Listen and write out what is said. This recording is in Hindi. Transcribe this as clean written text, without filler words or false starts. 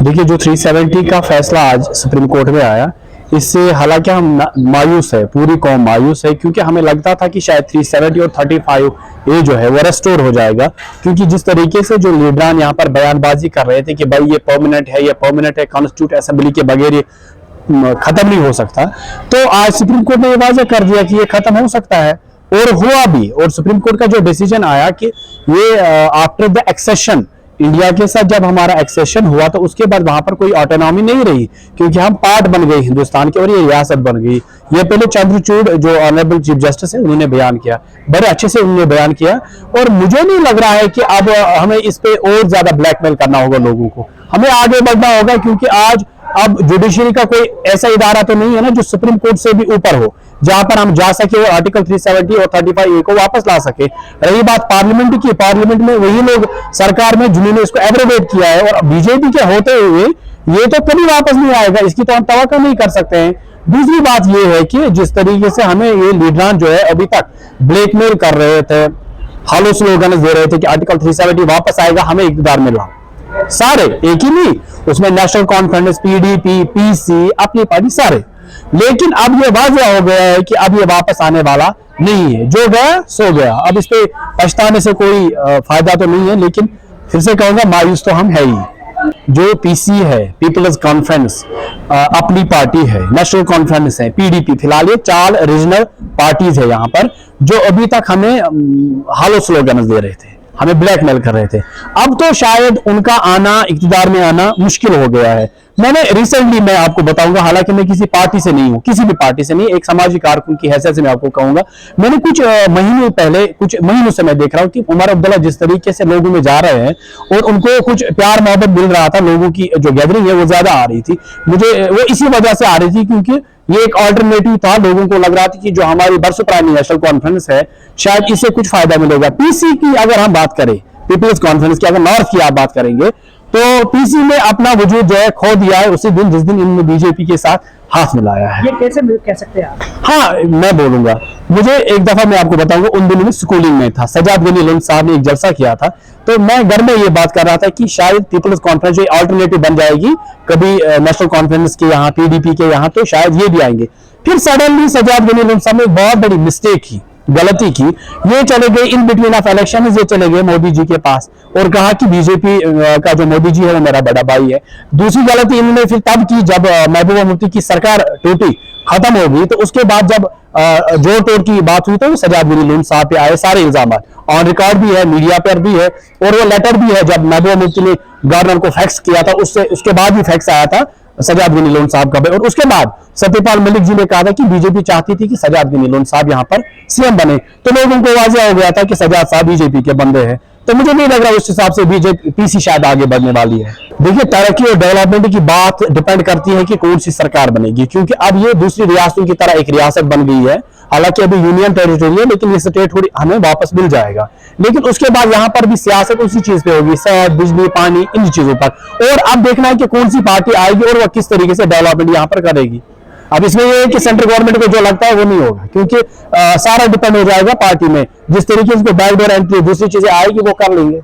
देखिए, जो 370 का फैसला आज सुप्रीम कोर्ट में आया, इससे हालांकि हम मायूस है, पूरी कौम मायूस है, क्योंकि हमें लगता था कि शायद 370 और 35 ये जो है वो रेस्टोर हो जाएगा। क्योंकि जिस तरीके से जो लीडरान यहाँ पर बयानबाजी कर रहे थे कि भाई ये परमानेंट है, ये परमानेंट है, कॉन्स्टिट्यूट असेंबली के बगैर ये खत्म नहीं हो सकता, तो आज सुप्रीम कोर्ट ने ये वाज़ेह कर दिया कि ये खत्म हो सकता है, और हुआ भी। और सुप्रीम कोर्ट का जो डिसीजन आया कि ये आफ्टर द एक्सेशन, इंडिया के साथ जब हमारा एक्सेशन हुआ तो उसके बाद वहां पर कोई ऑटोनॉमी नहीं रही, क्योंकि हम पार्ट बन गए हिंदुस्तान के और ये रियासत बन गई। ये पहले चंद्रचूड़ जो ऑनरेबल चीफ जस्टिस है उन्होंने बयान किया, बड़े अच्छे से उन्होंने बयान किया। और मुझे नहीं लग रहा है कि अब हमें इस पे और ज्यादा ब्लैकमेल करना होगा लोगों को, हमें आगे बढ़ना होगा, क्योंकि आज अब जुडिशरी का कोई ऐसा इदारा तो नहीं है ना जो सुप्रीम कोर्ट से भी ऊपर हो, जहां पर हम जा सके और आर्टिकल 370 और 35A को वापस ला सके। रही बात पार्लियामेंट की, पार्लियामेंट में वही लोग सरकार में जिन्होंने इसको एब्रोगेट किया है, और बीजेपी के होते हुए ये तो कभी वापस नहीं आएगा, इसकी तो हम तवक्को नहीं कर सकते हैं। दूसरी बात ये है कि जिस तरीके से हमें ये लीडरान जो है अभी तक ब्लैकमेल कर रहे थे, हॉलो स्लोगन दे रहे थे कि आर्टिकल 370 वापस आएगा, हमें इक़्तिदार में लाओ, सारे एक ही नहीं, उसमें नेशनल कॉन्फ्रेंस, पीडीपी, पीसी, अपनी पार्टी सारे। लेकिन अब ये वाज़ेह हो गया है कि अब ये वापस आने वाला नहीं है, जो गया सो गया। अब इस पे पछताने से कोई फायदा तो नहीं है, लेकिन फिर से कहूंगा मायूस तो हम है ही। जो पीसी है, पीपल्स कॉन्फ्रेंस, अपनी पार्टी है, नेशनल कॉन्फ्रेंस है, पीडीपी, फिलहाल ये 4 रीजनल पार्टीज है यहाँ पर, जो अभी तक हमें हॉलो स्लोगन दे रहे थे, हमें ब्लैकमेल कर रहे थे। अब तो शायद उनका आना, इक़्तिदार में आना मुश्किल हो गया है। मैंने रिसेंटली, मैं आपको बताऊंगा, हालांकि मैं किसी पार्टी से नहीं हूं, किसी भी पार्टी से नहीं, एक समाजी कारकुन की हैसियत से मैं आपको कहूंगा, मैंने कुछ महीनों पहले, कुछ महीनों से मैं देख रहा हूं कि उमर अब्दुल्ला जिस तरीके से लोगों में जा रहे हैं और उनको कुछ प्यार मोहब्बत मिल रहा था, लोगों की जो गैदरिंग है वो ज्यादा आ रही थी, मुझे वो इसी वजह से आ रही थी क्योंकि ये एक ऑल्टरनेटिव था। लोगों को लग रहा था कि जो हमारी बरसुप्रानी नेशनल कॉन्फ्रेंस है, शायद इससे कुछ फायदा मिलेगा। पीसी की अगर हम बात करें, पीपल्स कॉन्फ्रेंस की अगर नॉर्थ की आप बात करेंगे, तो पीसी ने अपना वजूद जो है खो दिया है उसी दिन जिस दिन इन्होंने बीजेपी के साथ हाथ मिलाया है। ये कैसे कह सकते हैं आप? हाँ, मैं बोलूंगा, मुझे एक दफा मैं आपको बताऊंगा, उन दिनों में स्कूलिंग में था, सजाद गनी लोन साहब ने एक जलसा किया था, तो मैं घर में ये बात कर रहा था कि शायद पीपल्स कॉन्फ्रेंस जो अल्टरनेटिव बन जाएगी कभी नेशनल कॉन्फ्रेंस के यहाँ, पीडीपी के यहाँ, तो शायद ये भी आएंगे। फिर सडनली सजाद गनी लोन साहब ने एक बहुत बड़ी मिस्टेक की, गलती की, ये चले गए इन बिटवीन ऑफ इलेक्शन, ये चले गए मोदी जी के पास और कहा कि बीजेपी का जो मोदी जी है वो मेरा बड़ा भाई है। दूसरी गलती इन्होंने फिर तब की जब महबूबा मुफ्ती की सरकार टूटी, खत्म हो गई, तो उसके बाद जब जोड़ तोड़ की बात हुई तो सजाद गनी लोन साहब पे आए सारे इल्जाम, ऑन रिकॉर्ड भी है, मीडिया पर भी है, और वो लेटर भी है जब महबूबा मुफ्ती ने गवर्नर को फैक्स किया था, उसके बाद भी फैक्स आया था सजाद गनी लोन साहब का। और उसके बाद सत्यपाल मलिक जी ने कहा था कि बीजेपी चाहती थी कि सजाद गनी लोन साहब यहाँ पर सीएम बने, तो लोगों को वाज़ेह हो गया था कि सजाद साहब बीजेपी के बंदे हैं। तो मुझे नहीं लग रहा उस हिसाब से बीजेपी, पीसी शायद आगे बढ़ने वाली है। देखिए, तरक्की और डेवलपमेंट की बात डिपेंड करती है कि कौन सी सरकार बनेगी, क्योंकि अब ये दूसरी रियासतों की तरह एक रियासत बन गई है। हालांकि अभी यूनियन टेरिटरी है, लेकिन ये स्टेट हमें वापस मिल जाएगा। लेकिन उसके बाद यहाँ पर भी सियासत उसी चीज पे होगी, सड़क, बिजली, पानी, इन चीजों पर। और अब देखना है कि कौन सी पार्टी आएगी और वह किस तरीके से डेवलपमेंट यहाँ पर करेगी। अब इसमें ये है कि सेंट्रल गवर्नमेंट को जो लगता है वो नहीं होगा, क्योंकि सारा डिपेंड हो जाएगा पार्टी में, जिस तरीके से बैकडोर एंट्री, दूसरी चीजें आएगी वो कर लेंगे।